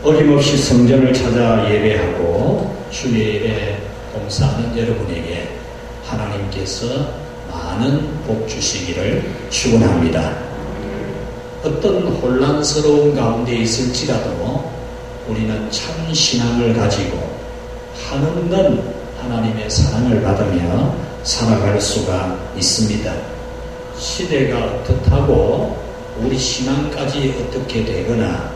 어김없이 성전을 찾아 예배하고 주일에 봉사하는 여러분에게 하나님께서 많은 복 주시기를 축원합니다. 어떤 혼란스러운 가운데 있을지라도 우리는 참 신앙을 가지고 한없는 하나님의 사랑을 받으며 살아갈 수가 있습니다. 시대가 어떻다고 우리 신앙까지 어떻게 되거나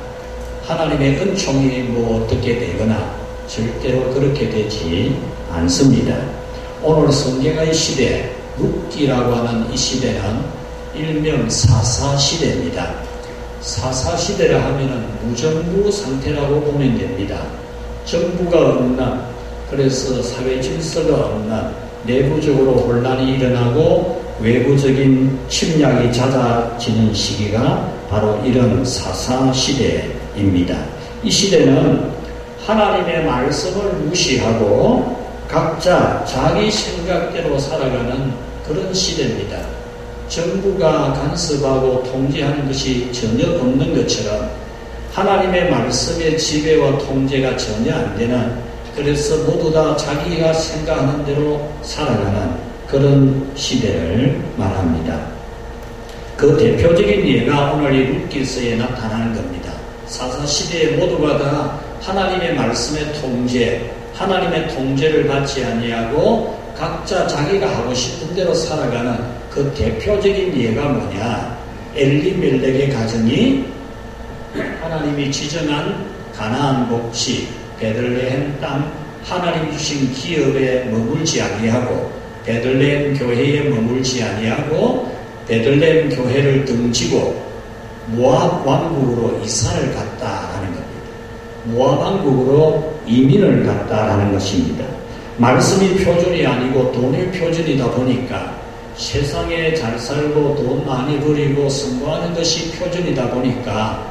하나님의 은총이 어떻게 되거나 절대로 그렇게 되지 않습니다. 오늘 성경의 시대, 룻기라고 하는 이 시대는 일명 사사시대입니다. 사사시대라 하면은 무정부 상태라고 보면 됩니다. 정부가 없는, 그래서 사회 질서가 없는, 내부적으로 혼란이 일어나고 외부적인 침략이 잦아지는 시기가 바로 이런 사사시대입니다. 이 시대는 하나님의 말씀을 무시하고 각자 자기 생각대로 살아가는 그런 시대입니다. 정부가 간섭하고 통제하는 것이 전혀 없는 것처럼 하나님의 말씀의 지배와 통제가 전혀 안 되는, 그래서 모두 다 자기가 생각하는 대로 살아가는 그런 시대를 말합니다. 그 대표적인 예가 오늘 이 룻기서에 나타나는 겁니다. 사사시대에 모두가 다 하나님의 말씀의 통제, 하나님의 통제를 받지 아니하고 각자 자기가 하고 싶은 대로 살아가는 그 대표적인 예가 뭐냐? 엘리멜렉의 가정이 하나님이 지정한 가나안 복지, 베들레헴 땅, 하나님 주신 기업에 머물지 아니하고 베들레헴 교회에 머물지 아니하고 베들레헴 교회를 등지고 모압 왕국으로 이사를 갔다라는 겁니다. 모압 왕국으로 이민을 갔다라는 것입니다. 말씀이 표준이 아니고 돈이 표준이다 보니까 세상에 잘 살고 돈 많이 벌이고 성공하는 것이 표준이다 보니까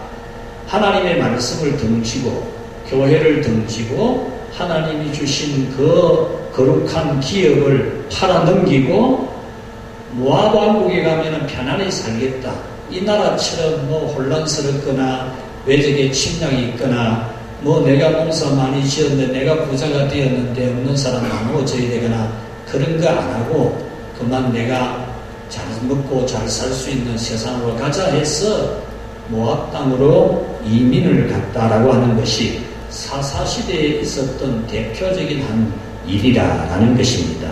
하나님의 말씀을 등지고 교회를 등지고 하나님이 주신 그 거룩한 기업을 팔아넘기고 모압 왕국에 가면은 편안히 살겠다. 이 나라처럼 혼란스럽거나 외적의 침략이 있거나 내가 농사 많이 지었는데 내가 부자가 되었는데 없는 사람 나누어져야 되거나 그런 거 안 하고 그만 내가 잘 먹고 잘 살 수 있는 세상으로 가자 해서 모압 땅으로 이민을 갔다라고 하는 것이 사사시대에 있었던 대표적인 한 일이라는 것입니다.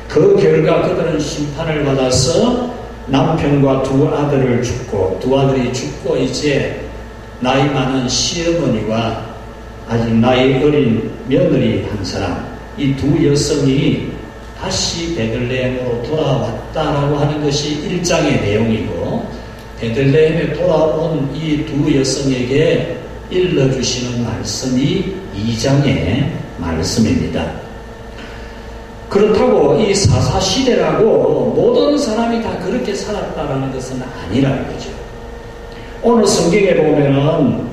그 결과 그들은 심판을 받아서 남편과 두 아들을 죽고 두 아들이 죽고 이제 나이 많은 시어머니와 아직 나이 어린 며느리 한 사람, 이 두 여성이 다시 베들레헴으로 돌아왔다라고 하는 것이 1장의 내용이고 베들레헴에 돌아온 이 두 여성에게 일러주시는 말씀이 2장의 말씀입니다. 그렇다고 이 사사시대라고 모든 사람이 다 그렇게 살았다라는 것은 아니라는 거죠. 오늘 성경에 보면은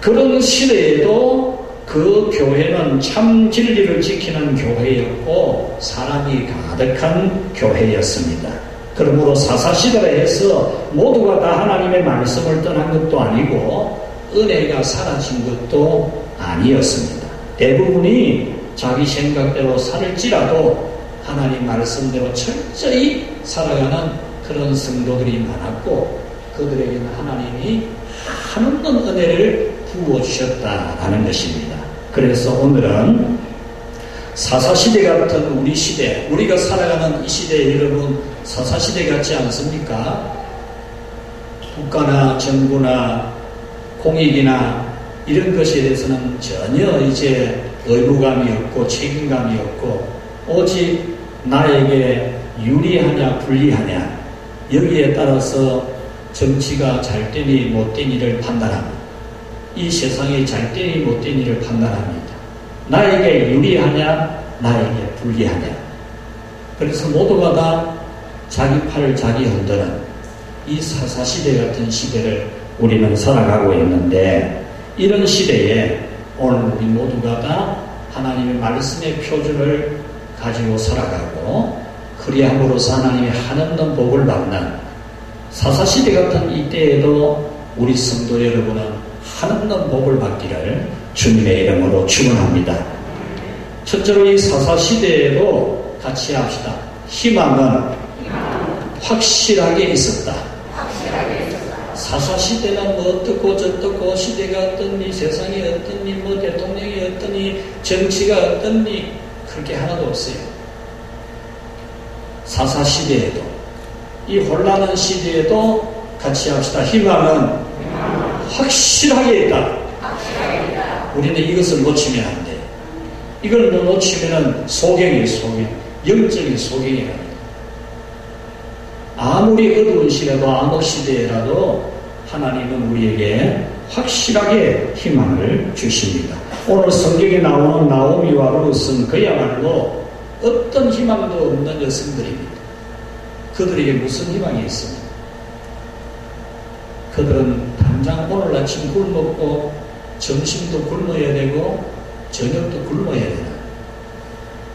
그런 시대에도 그 교회는 참 진리를 지키는 교회였고 사람이 가득한 교회였습니다. 그러므로 사사시대라 해서 모두가 다 하나님의 말씀을 떠난 것도 아니고 은혜가 사라진 것도 아니었습니다. 대부분이 자기 생각대로 살을지라도 하나님 말씀대로 철저히 살아가는 그런 성도들이 많았고 그들에게는 하나님이 한없는 은혜를 부어주셨다라는 것입니다. 그래서 오늘은 사사시대 같은 우리 시대, 우리가 살아가는 이 시대에 여러분 사사시대 같지 않습니까? 국가나 정부나 공익이나 이런 것에 대해서는 전혀 이제 의무감이 없고 책임감이 없고 오직 나에게 유리하냐 불리하냐 여기에 따라서 정치가 잘되니 못되니를 판단합니다. 이 세상이 잘되니 못되니 일을 판단합니다. 나에게 유리하냐 나에게 불리하냐. 그래서 모두가 다 자기 팔을 자기 흔드는 이 사사시대 같은 시대를 우리는 살아가고 있는데 이런 시대에 오늘 우리 모두가 다 하나님의 말씀의 표준을 가지고 살아가고 그리함으로써 하나님의 한없는 복을 받는 사사시대 같은 이때에도 우리 성도 여러분은 한없는 복을 받기를 주님의 이름으로 축원합니다. 첫째로 이 사사시대에도 같이 합시다. 희망은 확실하게 있었다. 사사시대는 뭐 어떻고 저떻고 시대가 어떻니 세상이 어떻니 뭐 대통령이 어떠니 정치가 어떠니 그렇게 하나도 없어요. 사사시대에도 이 혼란한 시대에도 같이 합시다. 희망은 확실하게 있다. 우리는 이것을 놓치면 안 돼. 이걸 놓치면 소경이에요. 소경. 영적인 소경이랍니다. 아무리 어두운 시대도 암흑 시대라도 하나님은 우리에게 확실하게 희망을 주십니다. 오늘 성경에 나오는 나오미와 룻은 그야말로 어떤 희망도 없는 여성들입니다. 그들에게 무슨 희망이 있습니까? 그들은 당장 오늘 아침 굶었고 점심도 굶어야 되고 저녁도 굶어야 되는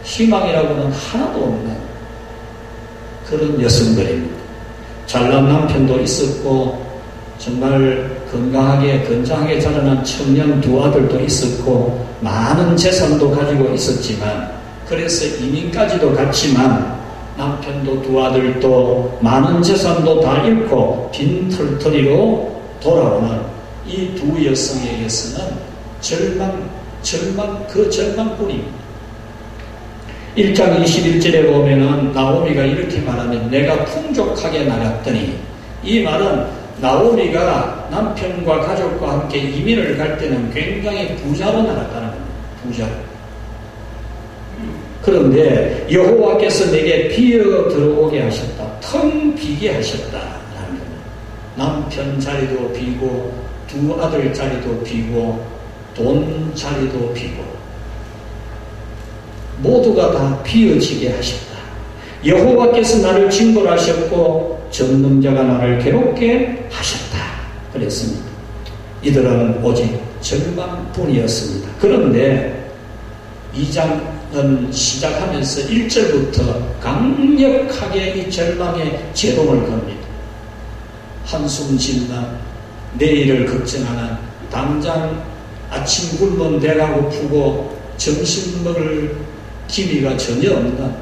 희망이라고는 하나도 없는 그런 여성들입니다. 잘난 남편도 있었고 정말 건장하게 자라난 청년 두 아들도 있었고 많은 재산도 가지고 있었지만 그래서 이민까지도 갔지만 남편도 두 아들도 많은 재산도 다 잃고 빈털터리로 돌아오는 이 두 여성에게서는 절망뿐입니다. 1장 21절에 보면은 나오미가 이렇게 말하면 내가 풍족하게 나갔더니 이 말은 나오미가 남편과 가족과 함께 이민을 갈 때는 굉장히 부자로 나갔다는 겁니다. 부자로. 그런데 여호와께서 내게 비어 들어오게 하셨다. 텅 비게 하셨다. 남편 자리도 비고 두 아들 자리도 비고 돈 자리도 비고 모두가 다 비어지게 하셨다. 여호와께서 나를 징벌하셨고 전능자가 나를 괴롭게 하셨다. 그랬습니다. 이들은 오직 절망뿐이었습니다. 그런데 2장은 시작하면서 1절부터 강력하게 이 절망의 제동을 겁니다. 한숨 짓나 내일을 걱정하는 당장 아침 굶은 배가 고프고 점심 먹을 기미가 전혀 없는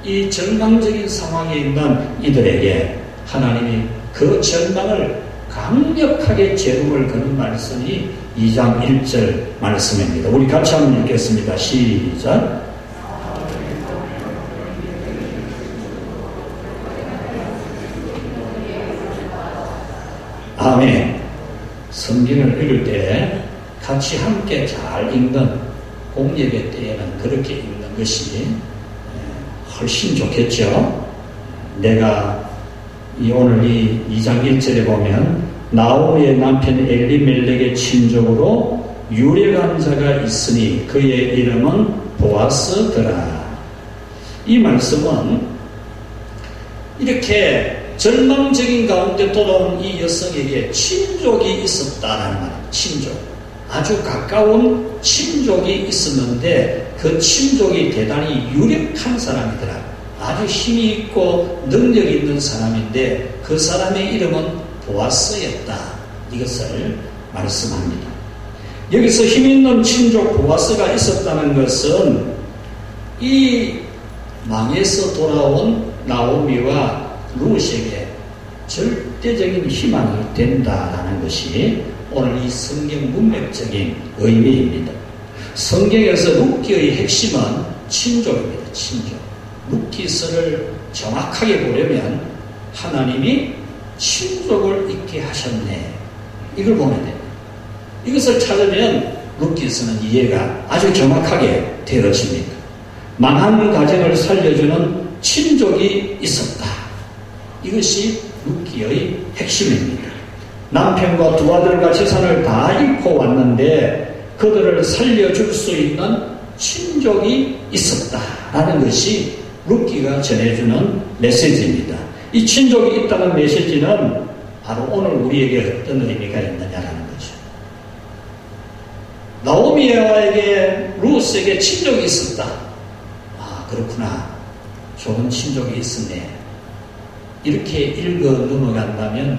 이 절망적인 상황에 있는 이들에게 하나님이 그 절망을 강력하게 제동을 거는 말씀이 2장 1절 말씀입니다. 우리 같이 한번 읽겠습니다. 시작. 아멘. 성경을 읽을 때 같이 함께 잘 읽는 공예배 때에는 그렇게 읽는 것이 훨씬 좋겠죠. 내가 오늘 이 2장 1절에 보면 나오미의 남편 엘리멜렉의 친족으로 유력한 자가 있으니 그의 이름은 보아스더라. 이 말씀은 이렇게 절망적인 가운데 돌아온 이 여성에게 친족이 있었다라는 말입니다. 친족. 아주 가까운 친족이 있었는데 그 친족이 대단히 유력한 사람이더라. 아주 힘이 있고 능력이 있는 사람인데 그 사람의 이름은 보아스였다. 이것을 말씀합니다. 여기서 힘있는 친족 보아스가 있었다는 것은 이 망에서 돌아온 나오미와 룻에게 절대적인 희망이 된다라는 것이 오늘 이 성경 문맥적인 의미입니다. 성경에서 룻기의 핵심은 친족입니다. 친족. 룻기서를 정확하게 보려면 하나님이 친족을 있게 하셨네. 이걸 보면 됩니다. 이것을 찾으면 룻기서는 이해가 아주 정확하게 되어집니다. 망한 가정을 살려주는 친족이 있었다. 이것이 룻기의 핵심입니다. 남편과 두 아들과 재산을 다 잃고 왔는데 그들을 살려줄 수 있는 친족이 있었다라는 것이 룻기가 전해주는 메시지입니다. 이 친족이 있다는 메시지는 바로 오늘 우리에게 어떤 의미가 있느냐라는 거죠. 나오미에게 룻에게 친족이 있었다. 아, 그렇구나. 좋은 친족이 있었네. 이렇게 읽어 넘어간다면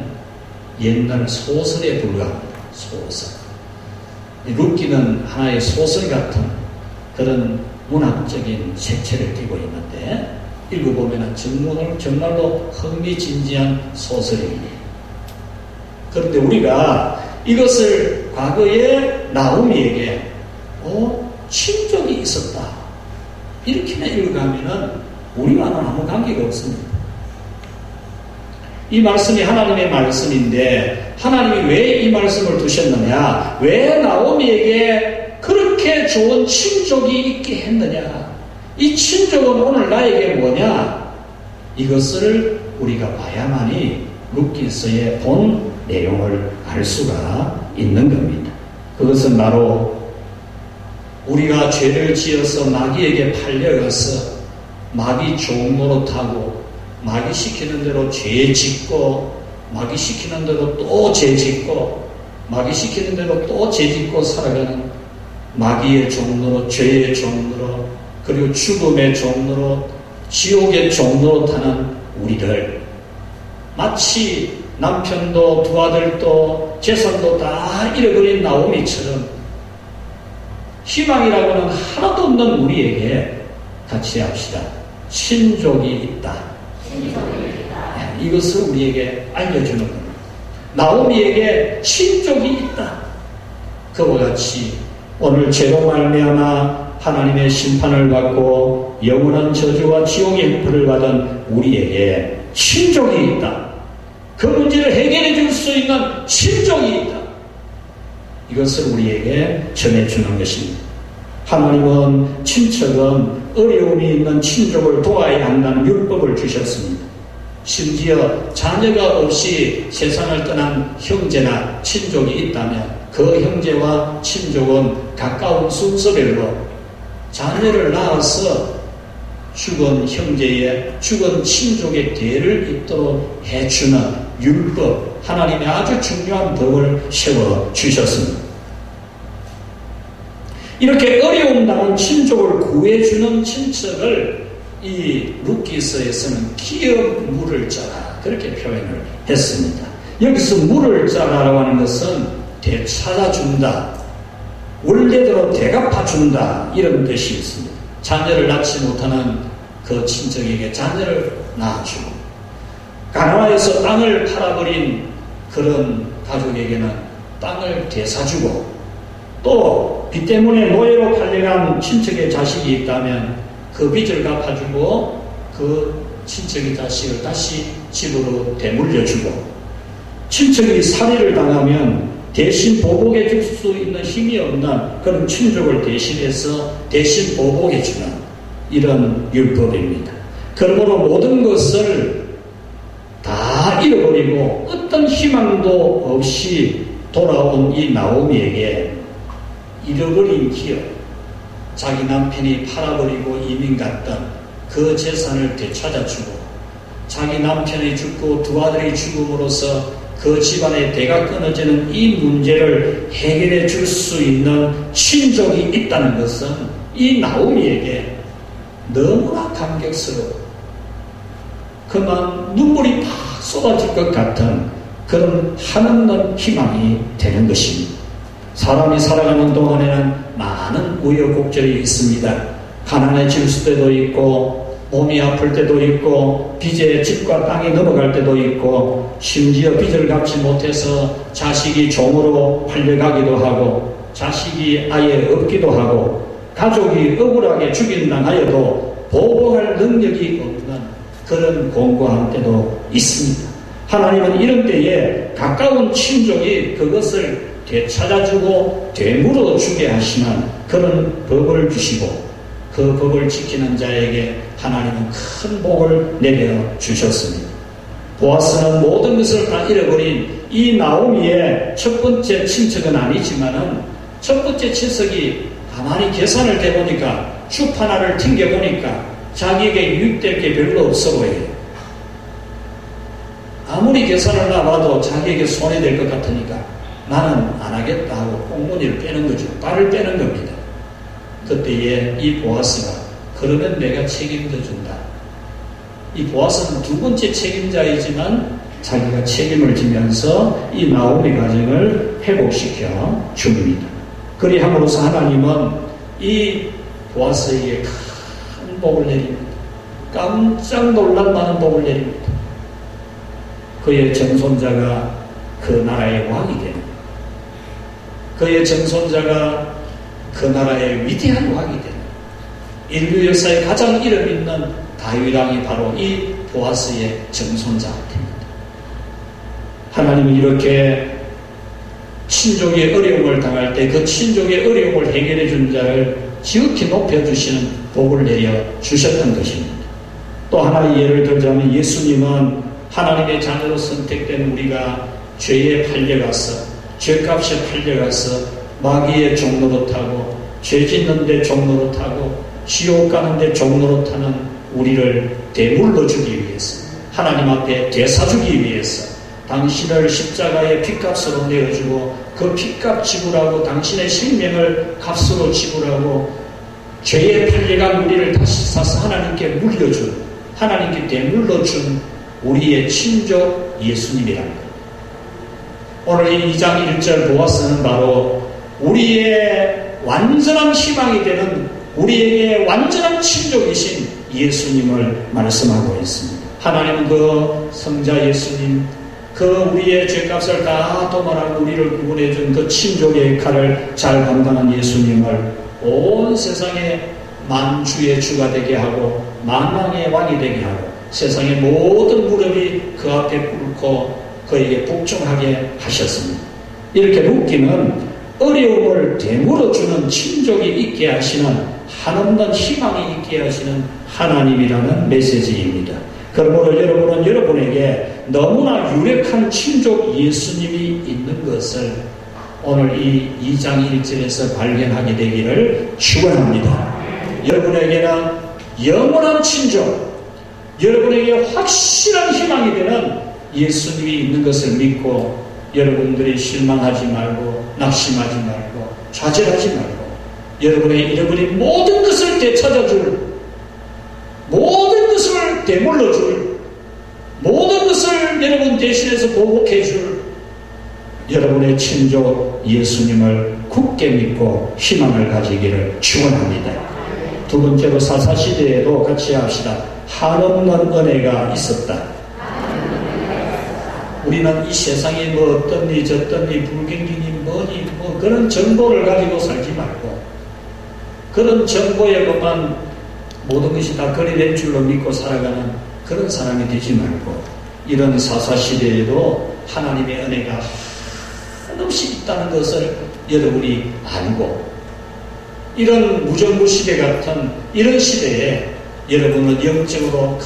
옛날 소설에 불과합니다. 소설. 룻기는 하나의 소설 같은 그런 문학적인 색채를 띠고 있는데 읽어보면 정말로 흥미진진한 소설입니다. 그런데 우리가 이것을 과거에 나오미에게 친족이 있었다 이렇게만 읽어가면은 우리와는 아무 관계가 없습니다. 이 말씀이 하나님의 말씀인데 하나님이 왜 이 말씀을 두셨느냐, 왜 나오미에게 그렇게 좋은 친족이 있게 했느냐, 이 친족은 오늘 나에게 뭐냐, 이것을 우리가 봐야만이 룻기서의 본 내용을 알 수가 있는 겁니다. 그것은 바로 우리가 죄를 지어서 마귀에게 팔려가서 마귀 종노릇하고 마귀 시키는 대로 죄 짓고 마귀 시키는 대로 또 죄 짓고 마귀 시키는 대로 또 죄 짓고 살아가는 마귀의 종노릇, 죄의 종노릇, 그리고 죽음의 종노릇, 지옥의 종노릇하는 우리들, 마치 남편도 두 아들도 재산도 다 잃어버린 나오미처럼 희망이라고는 하나도 없는 우리에게 같이 합시다. 친족이 있다. 이것을 우리에게 알려주는 겁니다. 나오미에게 친족이 있다. 그와 같이 오늘 죄로 말미암아 하나님의 심판을 받고 영원한 저주와 지옥의 형벌을 받은 우리에게 친족이 있다. 그 문제를 해결해 줄 수 있는 친족이 있다. 이것을 우리에게 전해주는 것입니다. 하나님은 친척은 어려움이 있는 친족을 도와야 한다는 율법을 주셨습니다. 심지어 자녀가 없이 세상을 떠난 형제나 친족이 있다면 그 형제와 친족은 가까운 순서별로 자녀를 낳아서 죽은 형제의 죽은 친족의 대를 잇도록 해주는 율법, 하나님의 아주 중요한 법을 세워주셨습니다. 이렇게 어려움 당한 친족을 구해주는 친척을 이 룻기서에서는 기업 물을 짜라 그렇게 표현을 했습니다. 여기서 물을 짜라라고 하는 것은 되찾아준다, 원래대로 되갚아준다 이런 뜻이 있습니다. 자녀를 낳지 못하는 그 친척에게 자녀를 낳아주고, 가나안에서 땅을 팔아버린 그런 가족에게는 땅을 되사주고, 또 빚 때문에 노예로 팔려간 친척의 자식이 있다면 그 빚을 갚아주고 그 친척의 자식을 다시 집으로 되물려주고, 친척이 살해를 당하면 대신 보복해 줄 수 있는 힘이 없는 그런 친족을 대신해서 대신 보복해 주는 이런 율법입니다. 그러므로 모든 것을 다 잃어버리고 어떤 희망도 없이 돌아온 이 나오미에게 잃어버린 기업, 자기 남편이 팔아버리고 이민 갔던 그 재산을 되찾아주고, 자기 남편이 죽고 두 아들이 죽음으로써 그 집안의 대가 끊어지는 이 문제를 해결해 줄 수 있는 친족이 있다는 것은 이 나오미에게 너무나 감격스러워, 그만 눈물이 팍 쏟아질 것 같은 그런 한없는 희망이 되는 것입니다. 사람이 살아가는 동안에는 많은 우여곡절이 있습니다. 가난해질 때도 있고, 몸이 아플 때도 있고, 빚에 집과 땅이 넘어갈 때도 있고, 심지어 빚을 갚지 못해서 자식이 종으로 팔려가기도 하고, 자식이 아예 없기도 하고, 가족이 억울하게 죽임당하여도 보복할 능력이 없는 그런 공고한 때도 있습니다. 하나님은 이런 때에 가까운 친족이 그것을 되찾아주고 되물어주게 하시는 그런 법을 주시고, 그 법을 지키는 자에게 하나님은 큰 복을 내려주셨습니다. 보아스는 모든 것을 다 잃어버린 이 나오미의 첫 번째 친척은 아니지만은, 첫 번째 친척이 가만히 계산을 해보니까, 슈퍼 하나를 튕겨보니까 자기에게 유익될 게 별로 없어 보여요. 아무리 계산을 놔봐도 자기에게 손해될 것 같으니까 나는 안 하겠다 하고 꽁무니를 빼는 거죠. 발을 빼는 겁니다. 그때에 이 보아스가 그러면 내가 책임져 준다. 이 보아스는 두 번째 책임자이지만 자기가 책임을 지면서 이 나오미 가정을 회복시켜 줍니다. 그리함으로써 하나님은 이 보아스에게 큰 복을 내립니다. 깜짝 놀랄 만한 복을 내립니다. 그의 정손자가 그 나라의 왕이 됩니다. 그의 정손자가 그 나라의 위대한 왕이 됩니다. 인류 역사에 가장 이름 있는 다윗 왕이 바로 이 보아스의 정손자가 됩니다. 하나님은 이렇게 친족의 어려움을 당할 때 그 친족의 어려움을 해결해 준 자를 지극히 높여주시는 복을 내려 주셨던 것입니다. 또 하나의 예를 들자면 예수님은 하나님의 자녀로 선택된 우리가 죄에 팔려가서 죄값에 팔려가서 마귀의 종로로 타고 죄 짓는 데 종로로 타고 지옥 가는 데 종로로 타는 우리를 대물로 주기 위해서 하나님 앞에 되사주기 위해서 당신을 십자가의 핏값으로 내어주고 그 핏값 지불하고 당신의 생명을 값으로 지불하고 죄에 팔려간 우리를 다시 사서 하나님께 물려준 하나님께 대물로 준 우리의 친족 예수님이라는 것. 오늘 이 2장 1절 보아스는 바로 우리의 완전한 희망이 되는 우리에게 완전한 친족이신 예수님을 말씀하고 있습니다. 하나님은 그 성자 예수님 그 우리의 죄값을 다 도말하고 우리를 구원해준 그 친족의 역할을 잘 감당한 예수님을 온 세상의 만주의 주가 되게 하고 만왕의 왕이 되게 하고 세상의 모든 무릎이 그 앞에 꿇고 그에게 복종하게 하셨습니다. 이렇게 룻기는 어려움을 되물어주는 친족이 있게 하시는 한없는 희망이 있게 하시는 하나님이라는 메시지입니다. 그러므로 여러분은 여러분에게 너무나 유력한 친족 예수님이 있는 것을 오늘 이 2장 1절에서 발견하게 되기를 축원합니다. 여러분에게는 영원한 친족, 여러분에게 확실한 희망이 되는 예수님이 있는 것을 믿고 여러분들이 실망하지 말고 낙심하지 말고 좌절하지 말고 여러분의 잃어버린 모든 것을 되찾아줄 모든 것을 되물러줄 모든 것을 여러분 대신해서 보복해줄 여러분의 친족 예수님을 굳게 믿고 희망을 가지기를 축원합니다. 두 번째로 사사시대에도 같이 합시다. 한없는 은혜가 있었다. 우리는 이 세상에 뭐 어떤니 저떤니 불경기니 뭐니 뭐 그런 정보를 가지고 살지 말고 그런 정보에 것만 모든 것이 다 거래된 줄로 믿고 살아가는 그런 사람이 되지 말고 이런 사사시대에도 하나님의 은혜가 한없이 있다는 것을 여러분이 알고 이런 무정부시대 같은 이런 시대에 여러분은 영적으로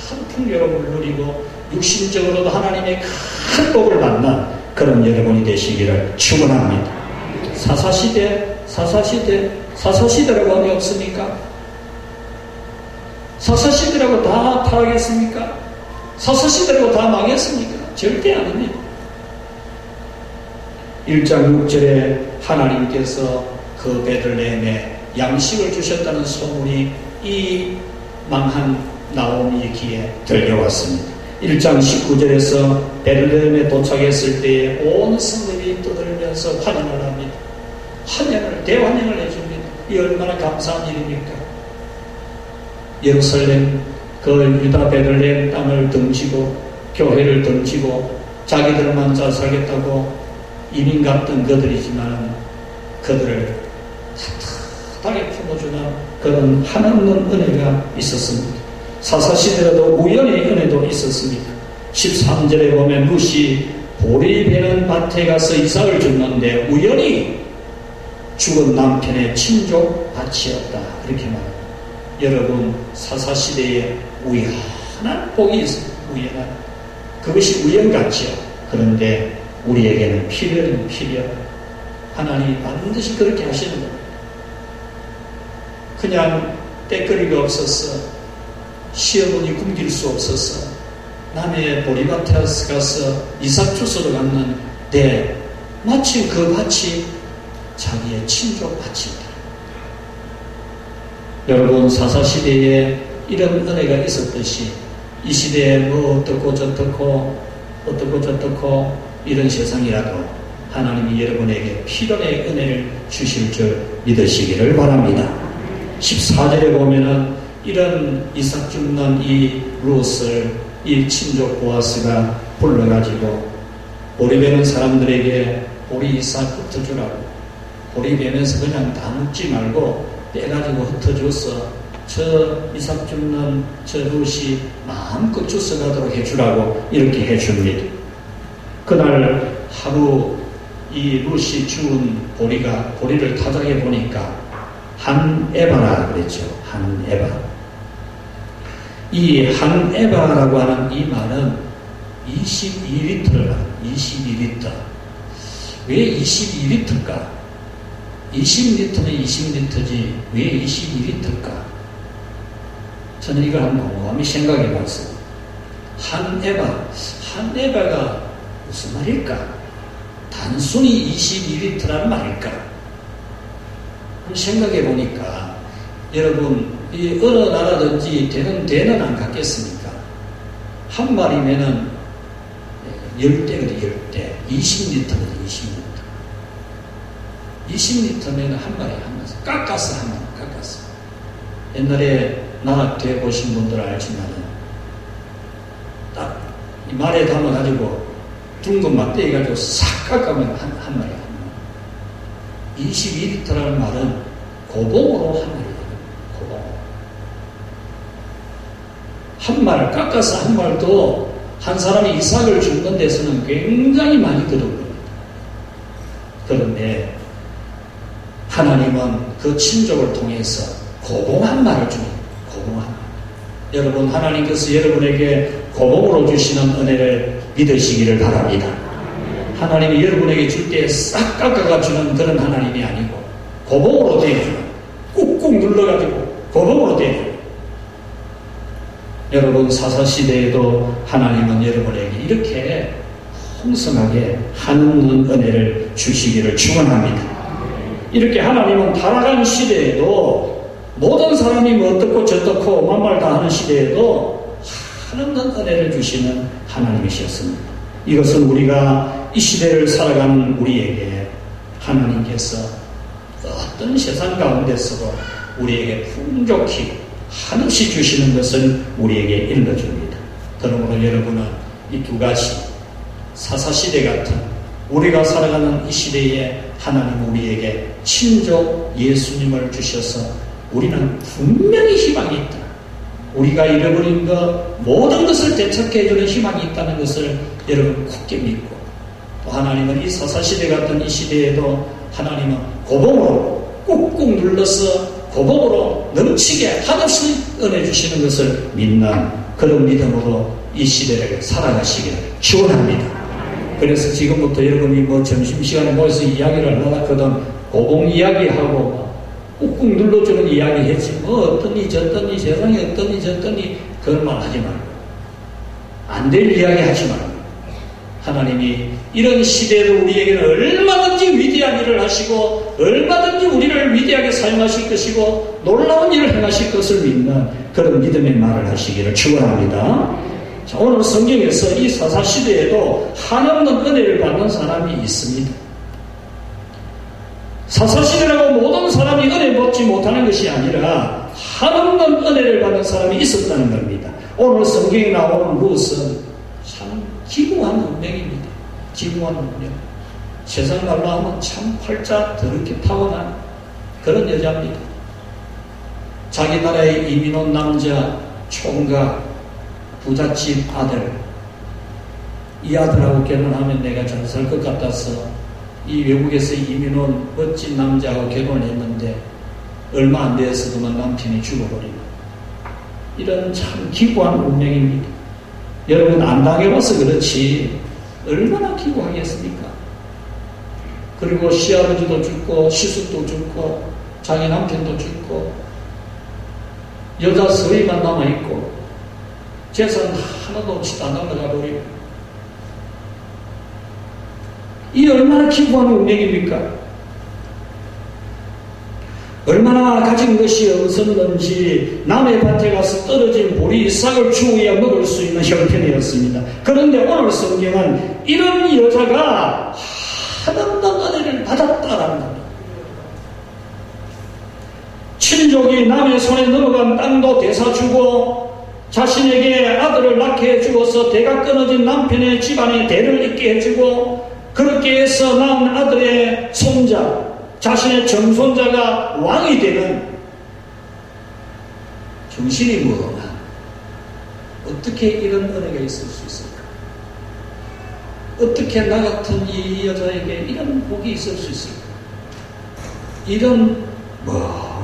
큰 풍요로움을 누리고 육신적으로도 하나님의 큰 복을 받는 그런 여러분이 되시기를 축원합니다. 사사시대라고 어디 없습니까? 사사시대라고 다 타락했습니까? 사사시대라고 다 망했습니까? 절대 아닙니다. 1장 6절에 하나님께서 그 베들레헴에 양식을 주셨다는 소문이 이 망한 나오미의 귀에 들려왔습니다. 1장 19절에서 베들레헴에 도착했을 때에 온 성읍이 떠들면서 환영을 합니다. 대환영을 해줍니다. 이 얼마나 감사한 일입니까? 예루살렘 그 유다 베들레헴 땅을 등지고 교회를 등지고 자기들만 잘 살겠다고 이민 갔던 그들이지만 그들을 따뜻하게 품어주는 그런 한없는 은혜가 있었습니다. 사사시대에도 우연의 은혜도 있었습니다. 13절에 보면 룻이 보리 베는 밭에 가서 이삭을 줬는데 우연히 죽은 남편의 친족 밭이었다. 그렇게 말합니다. 여러분 사사시대에 우연한 복이 있습니다. 우연한 그것이 우연같죠. 그런데 우리에게는 필연 하나님이 반드시 그렇게 하시는 겁니다. 그냥 때거리가 없어서 시어머니 굶길 수 없어서 남의 보리밭에 가서 이삭 주스러 갔는데 마침 그 밭이 자기의 친족 밭이다. 여러분 사사시대에 이런 은혜가 있었듯이 이 시대에 뭐 어떻고 저떻고 어떻고 저떻고 이런 세상이라도 하나님이 여러분에게 필연의 은혜를 주실 줄 믿으시기를 바랍니다. 14절에 보면은 이런 이삭 줍는 이 룻을 이 친족 보아스가 불러가지고 보리 베는 사람들에게 보리 이삭 흩어주라고, 보리 베면서 그냥 다 묻지 말고 빼가지고 흩어줘서 저 이삭 줍는 저 룻이 마음껏 주워가도록 해주라고 이렇게 해줍니다. 그날 하루 이 룻이 주운 보리를 타작해 보니까 한 에바라 그랬죠. 한 에바. 이 한 에바라고 하는 이 말은 22리터를 말합니다. 22리터. 왜 22리터일까? 20리터는 20리터지 왜 22리터일까? 저는 이걸 한번 곰곰이 생각해 봤어요. 한 에바가 무슨 말일까? 단순히 22리터라는 말일까? 생각해 보니까 여러분 이 어느 나라든지 대는 안 갖겠습니까? 한 마리면은 10대거든 10대 20리터거든 20리터 20리터면 한 마리 깎았어 한 마리 깎았어. 옛날에 나돼 보신 분들 알지만은 딱 이 말에 담아가지고 둥근 막대기가지고 싹 깎으면 한 마리 22리터라는 말은 고봉으로 한 마리거든요. 고봉. 한 말 깎아서 한 말도 한 사람이 이삭을 줍는 데서는 굉장히 많이 들은 겁니다. 그런데 하나님은 그 친족을 통해서 고봉 한 말을 줍니다. 고봉 한 말. 여러분 하나님께서 여러분에게 고봉으로 주시는 은혜를 믿으시기를 바랍니다. 하나님이 여러분에게 줄 때 싹 깎아가 주는 그런 하나님이 아니고 고봉으로 대해주는 꾹꾹 눌러가지고 고봉으로 대해주는 여러분 사사시대에도 하나님은 여러분에게 이렇게 풍성하게 한없는 은혜를 주시기를 축원합니다. 이렇게 하나님은 타락한 시대에도 모든 사람이 뭐 어떻고 저떻고 만말 다 하는 시대에도 한없는 은혜를 주시는 하나님이셨습니다. 이것은 우리가 이 시대를 살아가는 우리에게 하나님께서 어떤 세상 가운데서도 우리에게 풍족히 한없이 주시는 것을 우리에게 일러줍니다. 그러므로 여러분은 이 두 가지 사사시대 같은 우리가 살아가는 이 시대에 하나님 우리에게 친족 예수님을 주셔서 우리는 분명히 희망이 있다. 우리가 잃어버린 것 모든 것을 되찾게 해주는 희망이 있다는 것을 여러분 굳게 믿고 또 하나님은 이 사사시대 같은 이 시대에도 하나님은 고봉으로 꾹꾹 눌러서 고봉으로 넘치게 한없이 은혜 주시는 것을 믿는 그런 믿음으로 이 시대를 살아가시기를 축원합니다. 그래서 지금부터 여러분이 뭐 점심시간에 모여서 이야기를 하거든 고봉 이야기하고 꾹꾹 눌러주는 이야기 했지 뭐 어떠니 저떠니 세상에 어떠니 저떠니 그런 말 하지 말고 안 될 이야기 하지 말고 하나님이 이런 시대에도 우리에게는 얼마든지 위대한 일을 하시고 얼마든지 우리를 위대하게 사용하실 것이고 놀라운 일을 행하실 것을 믿는 그런 믿음의 말을 하시기를 축원합니다. 자, 오늘 성경에서 이 사사시대에도 한없는 은혜를 받는 사람이 있습니다. 사사시대라고 모든 사람이 은혜 받지 못하는 것이 아니라 한없는 은혜를 받는 사람이 있었다는 겁니다. 오늘 성경에 나오는 룻은 참 기구한 운명입니다. 기구한 운명. 세상 말로 하면 참 활짝 더럽게 타고난 그런 여자입니다. 자기 나라에 이민 온 남자 총각 부잣집 아들 이 아들하고 결혼하면 내가 잘 살 것 같아서 이 외국에서 이민 온 멋진 남자하고 결혼했는데 얼마 안 돼서 그만 남편이 죽어버리고 이런 참 기구한 운명입니다. 여러분 안 당해봐서 그렇지 얼마나 기구하겠습니까? 그리고 시아버지도 죽고 시숙도 죽고 자기 남편도 죽고 여자 서희만 남아있고 재산 하나도 없이 다 날아가 버리고 이 얼마나 기구한 운명입니까? 얼마나 가진 것이 없었는지 남의 밭에 가서 떨어진 보리 싹을 주우야 먹을 수 있는 형편이었습니다. 그런데 오늘 성경은 이런 여자가 한없는 은혜를 받았다라는 겁니다. 친족이 남의 손에 넘어간 땅도 되사주고 자신에게 아들을 낳게 해주어서 대가 끊어진 남편의 집안에 대를 잇게 해주고 그렇게 해서 낳은 아들의 손자 자신의 정손자가 왕이 되는 정신이 뭐나 어떻게 이런 은혜가 있을 수 있을까? 어떻게 나 같은 이 여자에게 이런 복이 있을 수 있을까? 이런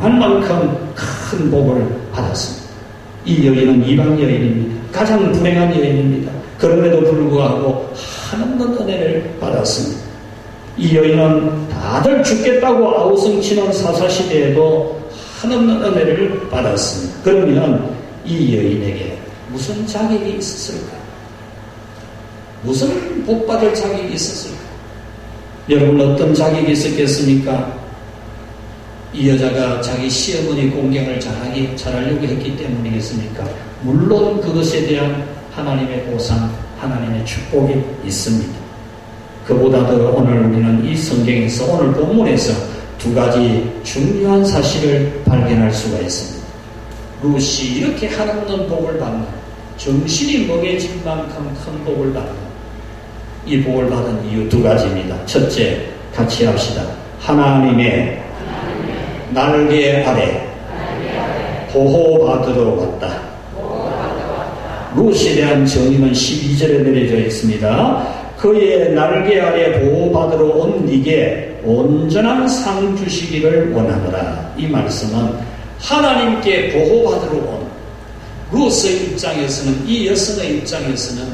한 만큼 큰 복을 받았습니다. 이 여인은 이방 여인입니다. 가장 불행한 여인입니다. 그럼에도 불구하고 한없는 은혜를 받았습니다. 이 여인은 다들 죽겠다고 아우성치는 사사시대에도 한없는 은혜를 받았습니다. 그러면 이 여인에게 무슨 자격이 있었을까? 무슨 복받을 자격이 있었을까? 여러분 어떤 자격이 있었겠습니까? 이 여자가 자기 시어머니 공경을 잘하려고 했기 때문이겠습니까? 물론 그것에 대한 하나님의 보상, 하나님의 축복이 있습니다. 그보다도 오늘 우리는 이 성경에서 오늘 본문에서 두 가지 중요한 사실을 발견할 수가 있습니다. 룻이 이렇게 한없는 복을 받는 정신이 멍해질 만큼 큰 복을 받는 이 복을 받은 이유 두 가지입니다. 첫째, 같이 합시다. 하나님의 날개 아래 보호받으러 왔다. 룻에 대한 정의는 12절에 내려져 있습니다. 그의 날개 아래 보호받으러 온 네게 온전한 상 주시기를 원하노라. 이 말씀은 하나님께 보호받으러 온 룻의 입장에서는, 이 여성의 입장에서는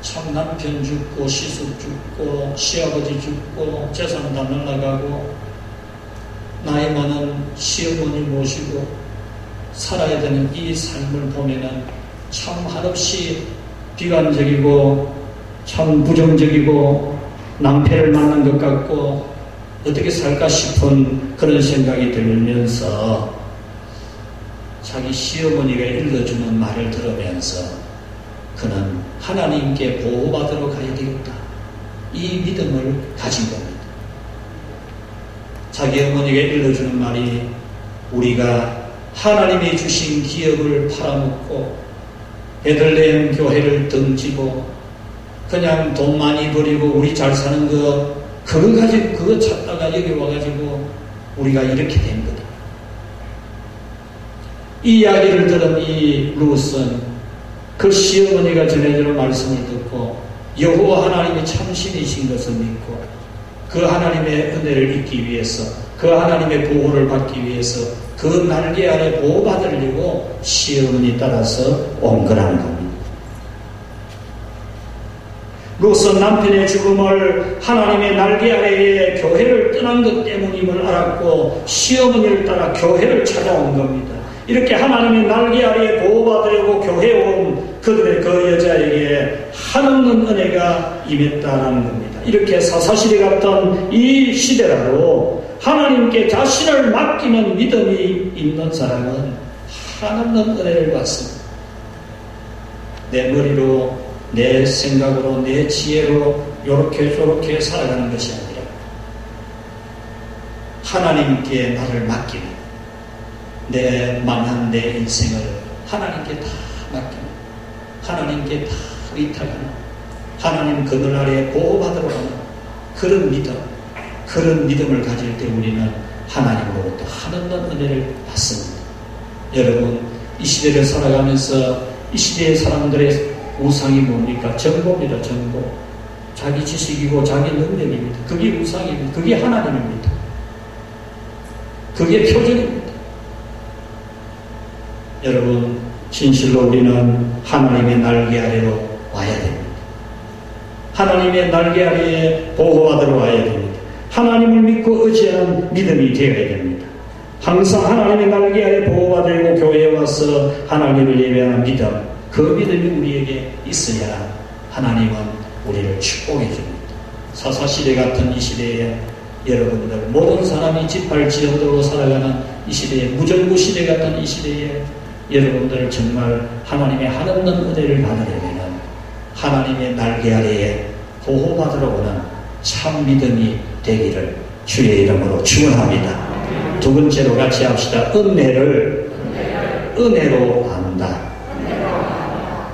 참 남편 죽고 시숙 죽고 시아버지 죽고 재산 다 날아가고 나이 많은 시어머니 모시고 살아야 되는 이 삶을 보면은 참 한없이 비관적이고 참 부정적이고 낭패를 맞는 것 같고 어떻게 살까 싶은 그런 생각이 들면서 자기 시어머니가 일러주는 말을 들으면서 그는 하나님께 보호받으러 가야 되겠다. 이 믿음을 가진 겁니다. 자기 어머니가 일러주는 말이 우리가 하나님이 주신 기업을 팔아먹고 베들레헴 교회를 등지고 그냥 돈 많이 버리고 우리 잘 사는 그거 가지고 그거 찾다가 여기 와가지고 우리가 이렇게 된 거다. 이 이야기를 들은 이 룻은 그 시어머니가 전해주는 말씀을 듣고 여호와 하나님이 참신이신 것을 믿고 그 하나님의 은혜를 잊기 위해서 그 하나님의 보호를 받기 위해서 그 날개 아래 보호받으려고 시어머니 따라서 온 거라는 겁니다. 룻은 남편의 죽음을 하나님의 날개 아래에 교회를 떠난 것 때문임을 알았고 시어머니를 따라 교회를 찾아온 겁니다. 이렇게 하나님의 날개 아래에 보호받으려고 교회에 온 그들의 그 여자에게 한없는 은혜가 임했다는 겁니다. 이렇게 사사시대 같은 이 시대라도 하나님께 자신을 맡기는 믿음이 있는 사람은 한없는 은혜를 받습니다. 내 머리로, 내 생각으로, 내 지혜로 요렇게 저렇게 살아가는 것이 아니라 하나님께 나를 맡기는 내 만한 내 인생을 하나님께 다 맡기는 하나님께 다 의탁하는 하나님 그늘 아래 보호받으러 가는 그런 믿음, 그런 믿음을 가질 때 우리는 하나님으로부터 한없는 은혜를 받습니다. 여러분, 이 시대를 살아가면서 이 시대의 사람들의 우상이 뭡니까? 정보입니다. 정보. 자기 지식이고 자기 능력입니다. 그게 우상입니다. 그게 하나님입니다. 그게 표준입니다. 여러분, 진실로 우리는 하나님의 날개 아래로 와야 됩니다. 하나님의 날개 아래에 보호받으러 와야 됩니다. 하나님을 믿고 의지하는 믿음이 되어야 됩니다. 항상 하나님의 날개 아래 보호받으려고 교회에 와서 하나님을 예배하는 믿음, 그 믿음이 우리에게 있어야 하나님은 우리를 축복해 줍니다. 사사시대 같은 이 시대에 여러분들 모든 사람이 짓밟지어도 살아가는 이 시대에, 무정부 시대 같은 이 시대에 여러분들 정말 하나님의 한없는 은혜를 받으려면 하나님의 날개 아래에 보호받으러 오는 참 믿음이 되기를 주의 이름으로 축원합니다. 두 번째로 같이 합시다. 은혜를 은혜로 안다.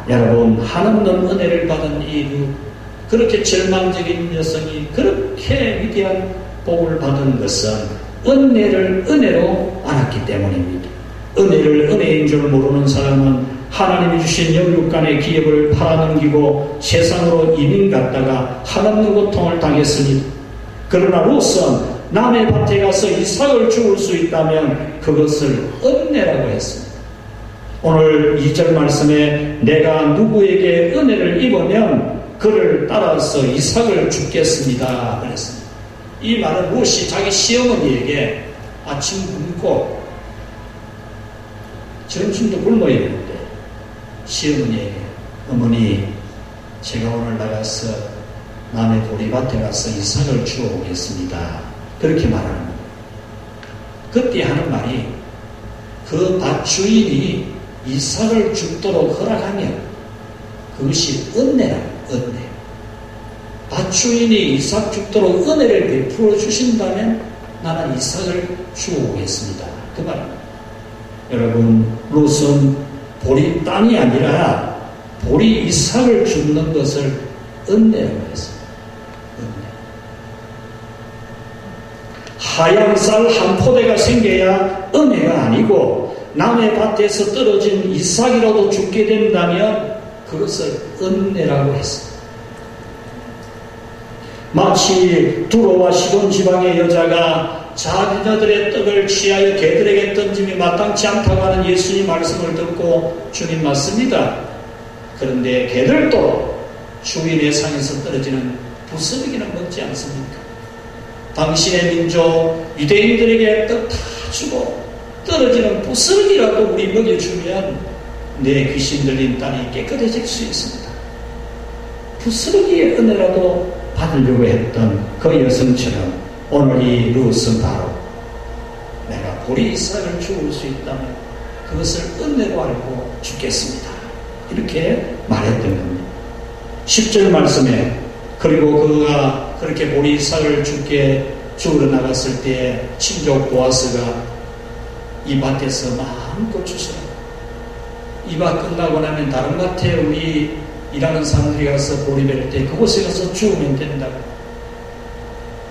여러분, 한없는 은혜를 받은 이 그렇게 절망적인 여성이 그렇게 위대한 복을 받은 것은 은혜를 은혜로 안았기 때문입니다. 은혜를 은혜인 줄 모르는 사람은 하나님이 주신 영육간의 기업을 팔아넘기고 세상으로 이민 갔다가 한없는 고통을 당했습니다. 그러나 롯은 남의 밭에 가서 이삭을 죽을 수 있다면 그것을 은혜라고 했습니다. 오늘 2절 말씀에 내가 누구에게 은혜를 입으면 그를 따라서 이삭을 죽겠습니다 그랬습니다. 이 말은 롯이 자기 시어머니에게 아침 굶고 점심도 굶어야 되는데 시어머니에게 어머니 제가 오늘 나가서 남의 보리밭에 가서 이삭을 주워오겠습니다 그렇게 말하는 거예요. 그때 하는 말이 그 밭 주인이 이삭을 죽도록 허락하면 그것이 은혜라고. 은혜. 밭 주인이 이삭 죽도록 은혜를 베풀어 주신다면 나는 이삭을 주워오겠습니다 그 말입니다. 여러분, 롯은 보리 땅이 아니라 보리 이삭을 줍는 것을 은혜라고 했습니다. 은혜. 하얀 쌀 한 포대가 생겨야 은혜가 아니고 남의 밭에서 떨어진 이삭이라도 죽게 된다면 그것을 은혜라고 했습니다. 마치 두로와 시돈 지방의 여자가 자기네들의 떡을 취하여 개들에게 던짐이 마땅치 않다고 하는 예수님 말씀을 듣고 주님 맞습니다. 그런데 개들도 주인의 상에서 떨어지는 부스러기는 먹지 않습니까? 당신의 민족 유대인들에게 떡 다 주고 떨어지는 부스러기라도 우리 먹여주면 내 귀신 들린 땅이 깨끗해질 수 있습니다. 부스러기의 은혜라도 받으려고 했던 그 여성처럼 오늘 이 롯은 바로 내가 보리 이삭을 죽을 수 있다면 그것을 은혜로 알고 죽겠습니다 이렇게 말했던 겁니다. 10절 말씀에 그리고 그가 그렇게 보리 이삭을 죽으러 나갔을 때 친족 보아스가 이 밭에서 마음껏 주시라. 이 밭 끝나고 나면 다른 밭에 우리 일하는 사람들이 가서 보리 벨 때 그곳에 가서 주우면 된다고.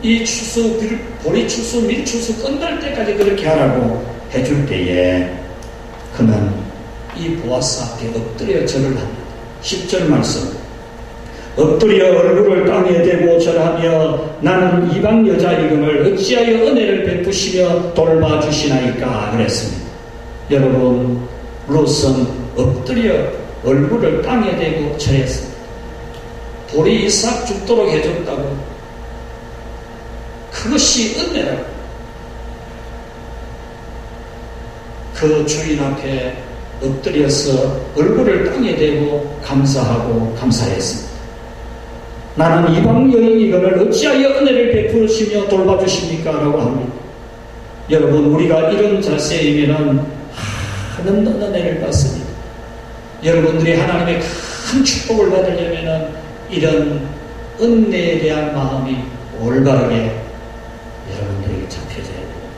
이 추수, 보리 추수, 밀 추수 끝날 때까지 그렇게 하라고 해줄 때에 그는 이 보아스 앞에 엎드려 절을 합니다. 10절 말씀. 엎드려 얼굴을 땅에 대고 절하며 나는 이방 여자이금을 어찌하여 은혜를 베푸시며 돌봐주시나이까 그랬습니다. 여러분, 롯은 엎드려 얼굴을 땅에 대고 절했습니다. 보리 이삭 죽도록 해줬다고. 그것이 은혜라고. 그 주인 앞에 엎드려서 얼굴을 땅에 대고 감사하고 감사했습니다. 나는 이방 여인이거늘 어찌하여 은혜를 베푸시며 돌봐주십니까? 라고 합니다. 여러분, 우리가 이런 자세이면 하는 은혜를 받습니다. 여러분들이 하나님의 큰 축복을 받으려면 이런 은혜에 대한 마음이 올바르게 여러분들에게 잡혀져야 됩니다.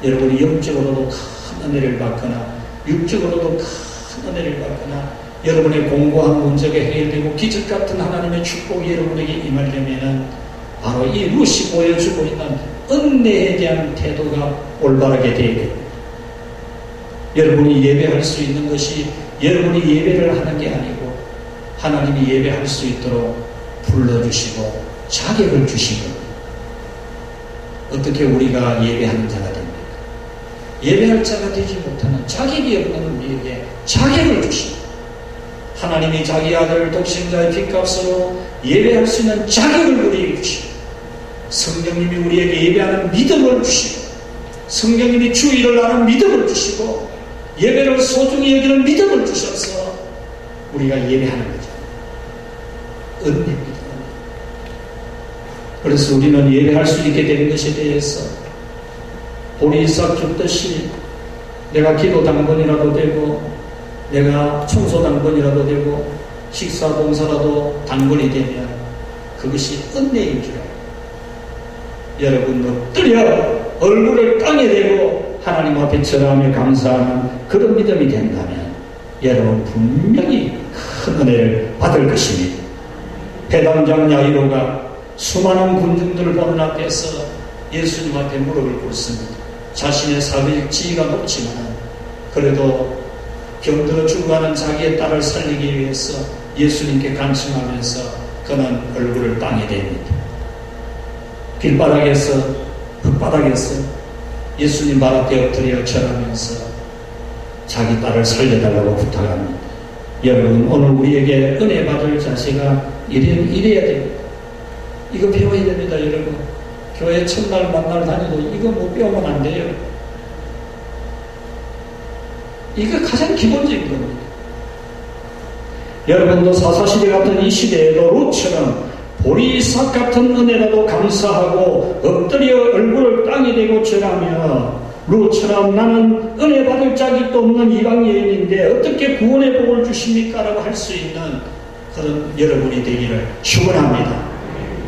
여러분이 영적으로도 큰 은혜를 받거나 육적으로도 큰 은혜를 받거나 여러분의 공고한 문제가 해결되고 기적 같은 하나님의 축복이 여러분에게 임하려면 바로 이 롯이 보여주고 있는 은혜에 대한 태도가 올바르게 되어야 됩니다. 여러분이 예배할 수 있는 것이 여러분이 예배를 하는 게 아니고 하나님이 예배할 수 있도록 불러주시고 자격을 주신 겁니다. 어떻게 우리가 예배하는 자가 됩니까? 예배할 자가 되지 못하는 자격이 없는 우리에게 자격을 주십니다. 하나님이 자기 아들 독생자의 핏값으로 예배할 수 있는 자격을 우리에게 주시고 성령님이 우리에게 예배하는 믿음을 주시고 성령님이 주의를 아는 믿음을 주시고 예배를 소중히 여기는 믿음을 주셔서 우리가 예배하는 거죠. 은혜입니다. 그래서 그래서 우리는 예배할 수 있게 되는 것에 대해서 보리 이삭 죽듯이 내가 기도 당번이라도 되고 내가 청소 당번이라도 되고 식사 봉사라도 당번이 되면 그것이 은혜인 줄 알아요. 여러분 엎드려 얼굴을 땅에 대고 하나님 앞에 절하며 감사하는 그런 믿음이 된다면 여러분 분명히 큰 은혜를 받을 것입니다. 배당장 야이로가 수많은 군중들을 보는 앞에서 예수님 앞에 무릎을 꿇습니다. 자신의 사회적 지위가 높지만 그래도 병들어 죽어가는 자기의 딸을 살리기 위해서 예수님께 간청하면서 그는 얼굴을 땅에 댑니다. 길바닥에서 흙바닥에서 예수님 발 앞에 엎드려 절하면서 자기 딸을 살려달라고 부탁합니다. 여러분 오늘 우리에게 은혜 받을 자세가 이래야 됩니다. 이거 배워야 됩니다. 여러분 교회 첫날 만날 다니도 이거 못 배우면 안 돼요. 이거 가장 기본적인 겁니다. 여러분도 사사시대 같은 이 시대에도 롯처럼 보리 이삭 같은 은혜라도 감사하고 엎드려 얼굴을 땅에 대고 절하며 롯처럼 나는 은혜 받을 짝이 또 없는 이방 여인인데 어떻게 구원의 복을 주십니까? 라고 할 수 있는 그런 여러분이 되기를 축원합니다.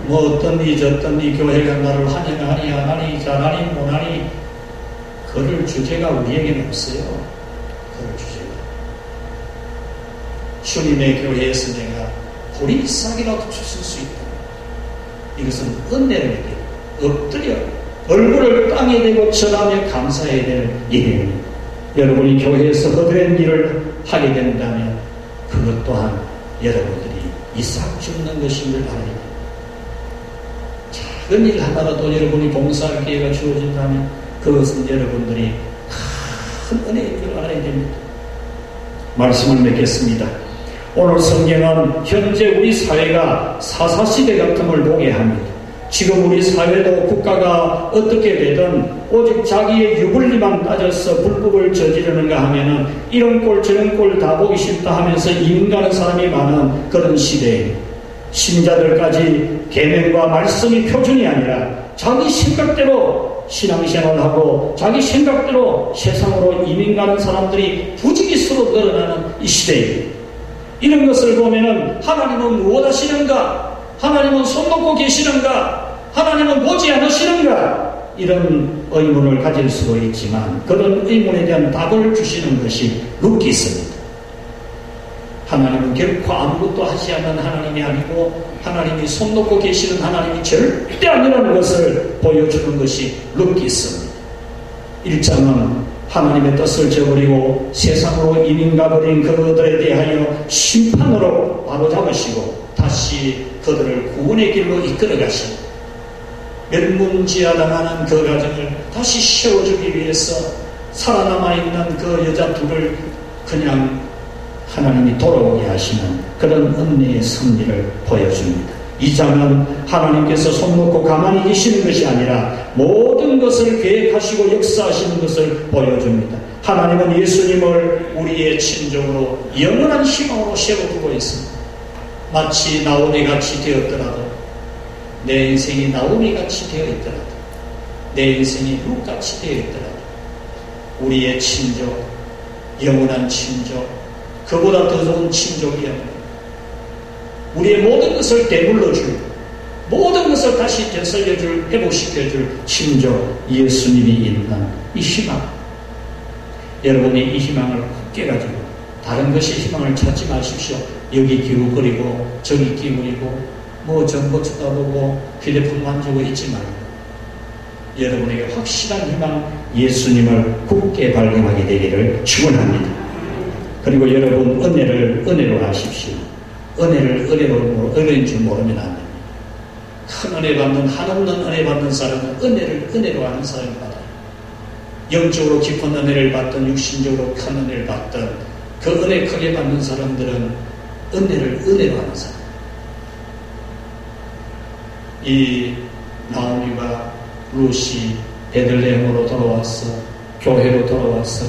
뭐 어떤니 저떤니 교회가 나를 환영하니 안 하니 잘하니 못하니 그럴 주제가 우리에게는 없어요. 그럴 주제가 주님의 교회에서 내가 보리 이삭이라도 주실 수 있다. 이것은 은혜를 엎드려 얼굴을 땅에 대고 절하며 감사해야 될 일입니다. 여러분이 교회에서 헛된 일을 하게 된다면 그것 또한 여러분들이 이삭 죽는 것임을 알아야 됩니다. 작은 일 하나라도 여러분이 봉사할 기회가 주어진다면 그것은 여러분들이 큰 은혜인 줄 알아야 됩니다. 말씀을 맺겠습니다. 오늘 성경은 현재 우리 사회가 사사시대 같은 걸 보게 합니다. 지금 우리 사회도 국가가 어떻게 되든 오직 자기의 유불리만 따져서 불법을 저지르는가 하면은 이런 꼴 저런 꼴 다 보기 싫다 하면서 이민 가는 사람이 많은 그런 시대에 신자들까지 계명과 말씀이 표준이 아니라 자기 생각대로 신앙생활을 하고 자기 생각대로 세상으로 이민 가는 사람들이 부지기수로 늘어나는 이 시대에 이런 것을 보면은 하나님은 무엇 하시는가? 하나님은 손 놓고 계시는가? 하나님은 보지 않으시는가? 이런 의문을 가질 수도 있지만 그런 의문에 대한 답을 주시는 것이 루키 있습니다. 하나님은 결코 아무것도 하지 않는 하나님이 아니고 하나님이 손 놓고 계시는 하나님이 절대 아니라는 것을 보여주는 것이 루키 있습니다. 1장은 하나님의 뜻을 저버리고 세상으로 이민 가버린 그들에 대하여 심판으로 바로잡으시고 다시 그들을 구원의 길로 이끌어 가시고 멸문지하당하는 그 가정을 다시 세워주기 위해서 살아남아있는 그 여자 둘을 그냥 하나님이 돌아오게 하시는 그런 은혜의 섭리를 보여줍니다. 이 장은 하나님께서 손 놓고 가만히 계시는 것이 아니라 모든 것을 계획하시고 역사하시는 것을 보여줍니다. 하나님은 예수님을 우리의 친족으로 영원한 희망으로 세워두고 있습니다. 마치 나오미같이 되었더라도 내 인생이 나오미같이 되어 있더라도 내 인생이 룻같이 되어 있더라도 우리의 친족, 영원한 친족, 그보다 더 좋은 친족이야. 우리의 모든 것을 되물러줄, 모든 것을 다시 되살려줄, 회복시켜줄 친족 예수님이 있는 이 희망. 여러분이 이 희망을 굳게 가지고 다른 것이 희망을 찾지 마십시오. 여기 기웃거리고 저기 기울이고 뭐 정보 쳐다보고 휴대폰 만지고 있지 말고 여러분에게 확실한 희망 예수님을 굳게 발견하게 되기를 축원합니다. 그리고 여러분 은혜로 하십시오. 은혜를 은혜인 줄 모르면 안 됩니다. 큰 은혜 받는 한없는 은혜 받는 사람은 은혜를 은혜로 하는 사람을 받아요. 영적으로 깊은 은혜를 받든 육신적으로 큰 은혜를 받든 그 은혜 크게 받는 사람들은 은혜를 은혜로 하는 사람. 이 나오미가 룻이 베들레헴으로 돌아와서 교회로 돌아와서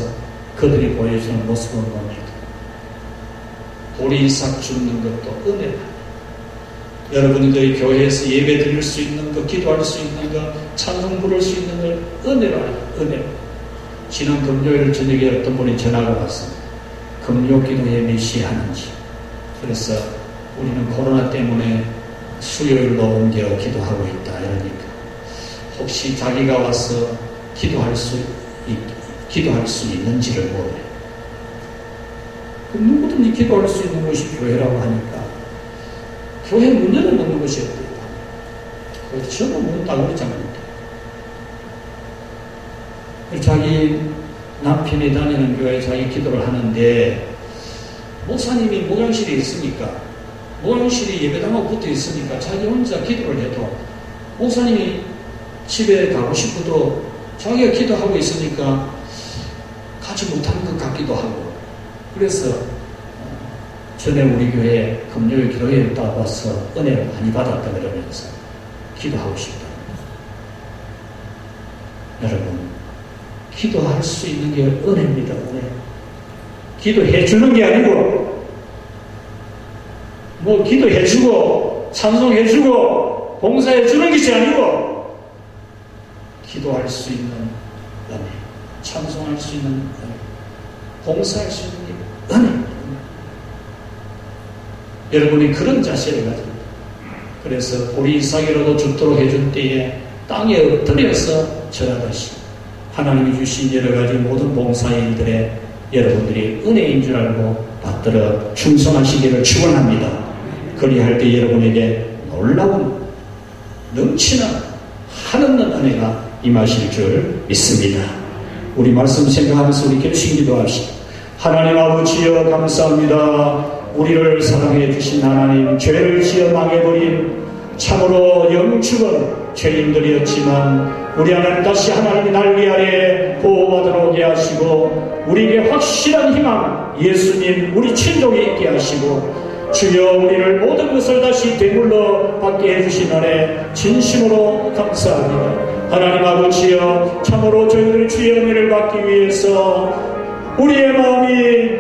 그들이 보여주는 모습을 봅니다. 보리 이삭 죽는 것도 은혜다. 여러분들이 교회에서 예배 드릴 수 있는 것, 기도할 수 있는 것, 찬송 부를 수 있는 걸 은혜로 하여, 은혜로. 지난 금요일 저녁에 어떤 분이 전화가 왔습니다. 금요 기도에 몇 시에 하는지. 그래서 우리는 코로나 때문에 수요일로 옮겨 기도하고 있다. 이러니까 혹시 자기가 와서 기도할 수 있는지를 모르네. 누구든지 기도할 수 있는 것이 교회라고 하니까 교회 문 열어놓는 것이 어때요? 그래서 저는 문 따고 있잖아요. 자기 남편이 다니는 교회에 자기 기도를 하는데 목사님이 목양실에 있으니까 목양실이 예배당하고 붙어 있으니까 자기 혼자 기도를 해도 목사님이 집에 가고 싶어도 자기가 기도하고 있으니까 가지 못하는 것 같기도 하고 그래서 전에 우리 교회 금요일 기도회를 따라와서 은혜를 많이 받았다 그러면서 기도하고 싶다. 여러분 기도할 수 있는 게 은혜입니다. 은혜. 기도해 주는 게 아니고 뭐 기도해 주고 찬송해 주고 봉사해 주는 것이 아니고 기도할 수 있는 은혜, 찬송할 수 있는 은혜, 봉사할 수 있는 게 은혜. 여러분이 그런 자세를 가지고 그래서 우리 이삭이라도 죽도록 해줄 때에 땅에 엎드려서 절하듯이 하나님이 주신 여러 가지 모든 봉사인들의 여러분들이 은혜인 줄 알고 받들어 충성하시기를 축원합니다. 그리할 때 여러분에게 놀라운 넘치는 한없는 은혜가 임하실 줄 믿습니다. 우리 말씀 생각하면서 우리 결심 기도합시다. 하나님 아버지여 감사합니다. 우리를 사랑해 주신 하나님, 죄를 지어 망해버린 참으로 영축은 죄인들이었지만 우리 하나님 다시 하나님의 날개 아래 보호받도록 하시고 우리에게 확실한 희망 예수님 우리 친족이 있게 하시고 주여 우리를 모든 것을 다시 되물러 받게 해주신 은혜 진심으로 감사합니다. 하나님 아버지여 참으로 저희들이 주의 은혜를 받기 위해서 우리의 마음이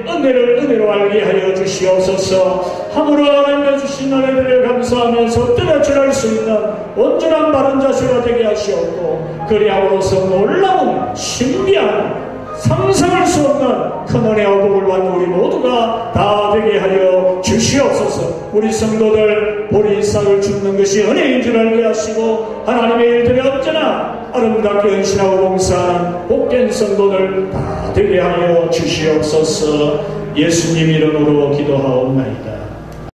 은혜로 알게 하여 주시옵소서. 함으로 하나님의 주신 은혜들을 감사하면서 엎드려 절할 수 있는 온전한 바른 자세가 되게 하시옵고 그리함으로써 놀라운 신비한 상상할 수 없는 큰 은혜와 복을 받는 우리 모두가 다 되게 하여 주시옵소서. 우리 성도들 우리 이삭을 죽는 것이 은혜인 줄 알게 하시고 하나님의 일들이 언제나 아름답게 헌신하고 봉사하는 복된 성도들 다 되게 하여 주시옵소서. 예수님 이름으로 기도하옵나이다.